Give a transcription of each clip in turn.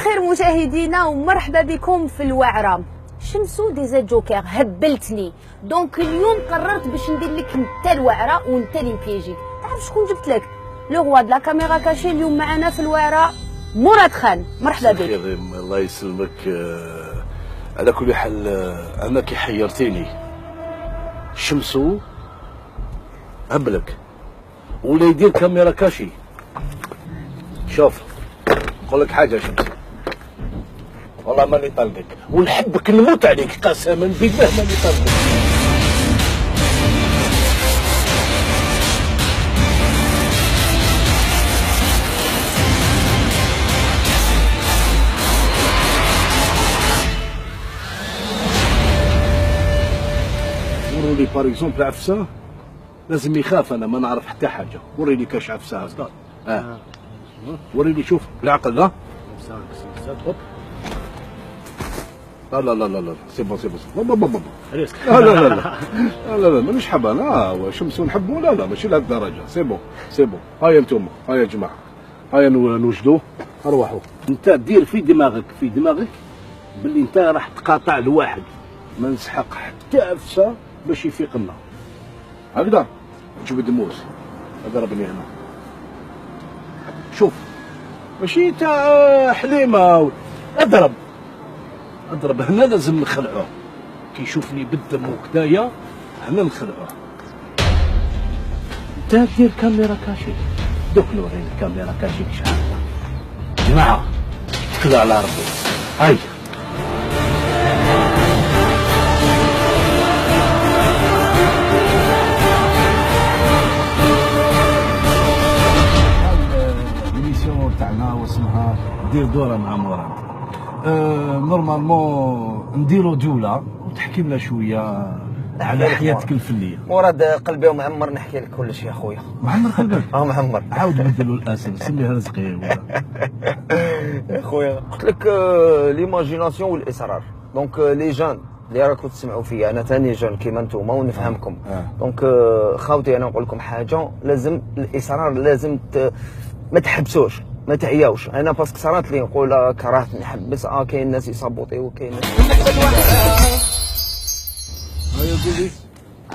الخير مشاهدينا ومرحبا بكم في الوعره. شمسو ديزا جوكر هبلتني، دونك اليوم قررت باش ندير لك انت الوعره وانت اللي نبيجيك. تعرف شكون جبت لك؟ لو غوا د لا كاميرا كاشي اليوم معنا في الوعره مراد خان. مرحبا بك. الله يسلمك. على كل حال انا كي حيرتيني شمسو هبلك ولا يدير كاميرا كاشي. شوف نقول لك حاجه شمسو، والله ماني طالبك ونحبك نموت عليك قسما بالله ماني طالبك. وروني باغ اكزومبل عفسه لازم يخاف، انا ما نعرف حتى حاجه. وريني كاش عفسه هكا. وريني شوف بالعقل. لا لا لا لا لا لا سي بون سي بون بابا لا لا لا لا لا لا مانيش حاب انا شمسو نحبو. لا لا ماشي لهاد الدرجه. سي بون سي بون. هيا نتوما هيا يا جماعه هيا نوجدوه. ارواحوا انت دير في دماغك باللي انت راح تقاطع لواحد، ما نسحق حتى عفسه باش يفيق لنا. هكذا تجبد موس اضربني هنا. شوف ماشي تاع حليمه اضرب هنا لازم نخلعوه. كي يشوفني بالدم وكدايا هنا نخلعوه. انت دير كاميرا كاشي. دوك نوريني كاميرا كاشي شحال. جماعه توكلوا على ربي. هاي الميسيون تاعنا واسمها دير دوره مع مراد. نورمالمون نديرو جوله وتحكي لنا شويه على حياتك الفنيه. مراد قلبي ومعمر نحكي لك كل شيء اخويا. معمر قلبك؟ معمر. عاود بدلوا الاسم سميها رزقي اخويا قلت لك ليماجيناسيون والاصرار. دونك لي جون اللي راكم تسمعوا فيا انا ثاني جون كيما نتوما ونفهمكم. دونك خاوتي انا نقول لكم حاجه، لازم الاصرار، لازم ما تحبسوش ما تعياوش. انا باسكو صارت لي نقول كرهت نحبس. كاين ناس يصابوطيو وكاين ناس هيا قولي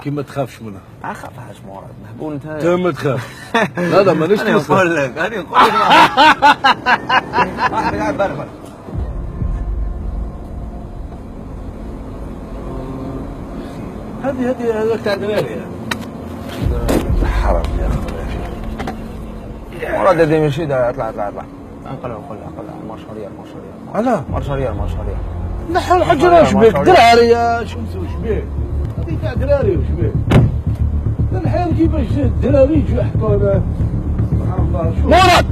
كي ما تخافش منها. ما خافهاش مراد مهبول انت. انت ما تخاف. لا مانيش نقول لك هذه نقول لك قاعد بربر. هذه هذاك تاع دراري. حرام يا اخي مراد هذه ماشي اطلع نقلع مارشاريال علاه مارشاريال نحن الحجر واش بك دراري يا شمسو واش بك؟ هذه تاع دراري واش بك؟ الحال كيفاش الدراري يجوا يحكوا سبحان الله. شوف مراد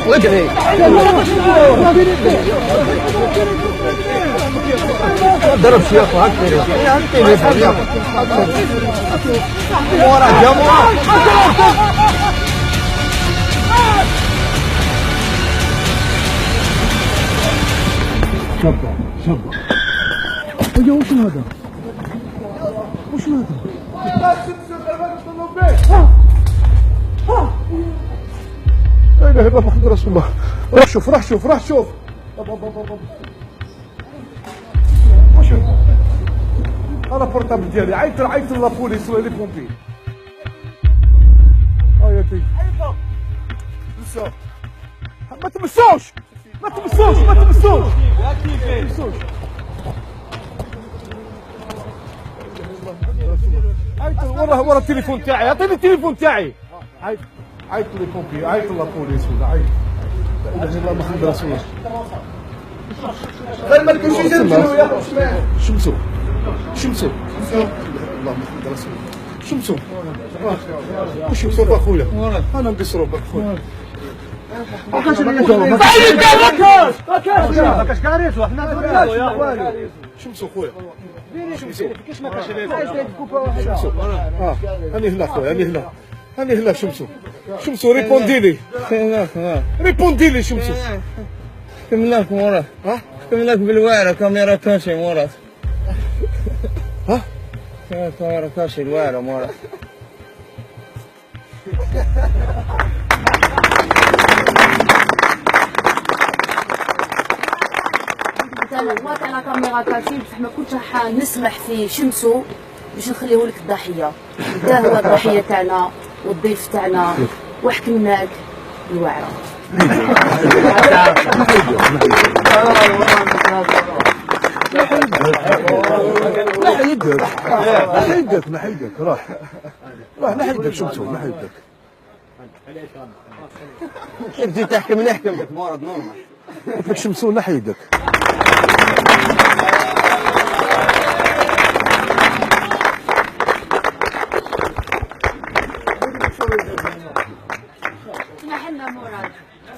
وجهي ضرب شيخ هكا مراد يا مراد. شبه وشنو هذا؟ لا اله الا الله محمد رسول الله. روح شوف وشوف انا البورتابل ديالي عيط لابوليس ولا لي بومبي. يا تي ما تمسوش عيط ورا التليفون تاعي. عطيني التليفون تاعي. عيط لي بومبي عيط لابوليس ولا عيط. لا اله الا الله محمد رسول الله. غير ما لكمش يجربوا يا شمسو الله محمد رسول الله. شمسو وش يصوب اخويا؟ انا نقصرو باخويا. ما كاش كاريس وحنا يا اخواني. شمسو خويا كيفاش ما كاش شمسو. هاني هنا خويا هاني هنا شمسو ريبوندي لي شمسو. كملك مراد. كملك بالوعره كاميرا كاشي مراد. كاشي الوالو مورد. وقت على كاميرا كافي بصح ما كنتش راح نسمح في شمسو باش نخليه لك الضحيه. انت هو الضحيه تاعنا والضيف تاعنا وحكمناك الوعره. نحي يدك روح نحي يدك شمسو نحي يدك. تجي تحكم نحكم لك مورد نورمال. قلت لك شمسو نحي يدك.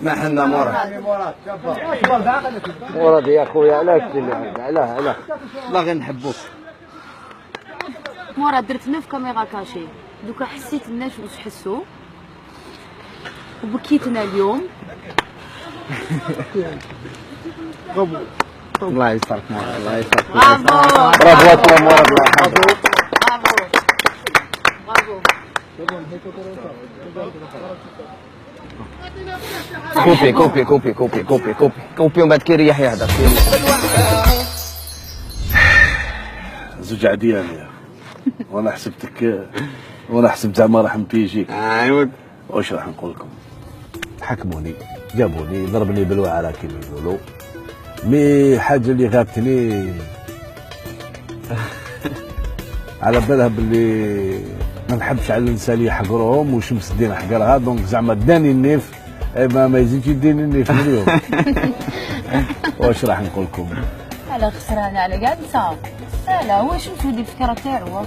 ما حنا مراد مراد يا خويا علاش علاه باغي نحبوك. مراد درت 9 كاميرا كاشي دوكا حسيت الناس واش حسوا وبكيتنا اليوم. الله يسترك مراد الله يسترك. برافو برافو مراد الله يحفظك. برافو كوبي ومن بعد كي يريح يهدر. زوج عديان يا وانا حسبت زعما راح نبيجيك. ايوا واش راح نقول لكم؟ حكموني جابوني ضربني بالوعره كيما يقولوا. مي حاجه اللي غابتني على بالها باللي ما نحبش على الانسان اللي يحقرهم وشمس الدين حقرها دونك زعما داني النيف ما يزيدش يديني النيف من اليوم. واش راح نقول لكم؟ على خسرانه على قاعد نسى. لا هو شمسو دي الفكره تاعو.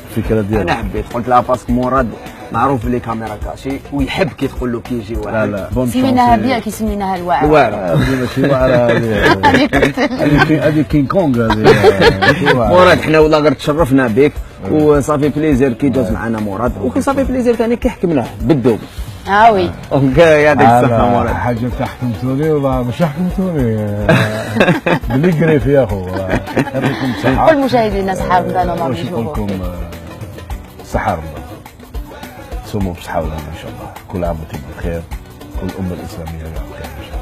الفكره ديالو انا حبيت قلت لها باسكو مراد معروف اللي كاميرا كاشي ويحب كي تقول له كي يجي واحد. لا سميناها بيا كي سميناها الوعره. ماشي وعره هذه كينغ كونغ هذه. مراد حنا والله غير تشرفنا بك وصافي بليزير كي جاز معنا مراد وصافي بليزير ثاني كي حكمناه بالدوب. وي دونك يعطيك الصحه مراد. حاجه حكمتوني والله مش حكمتوني باللي قريف يا اخو. يعطيكم الصحه. كل مشاهدينا صحابنا انا واش نقول لكم؟ صحه رمضان تصوموا بصحه ولهنا ان شاء الله. كل عام وانتم بخير. كل الامه الاسلاميه بخير ان شاء الله.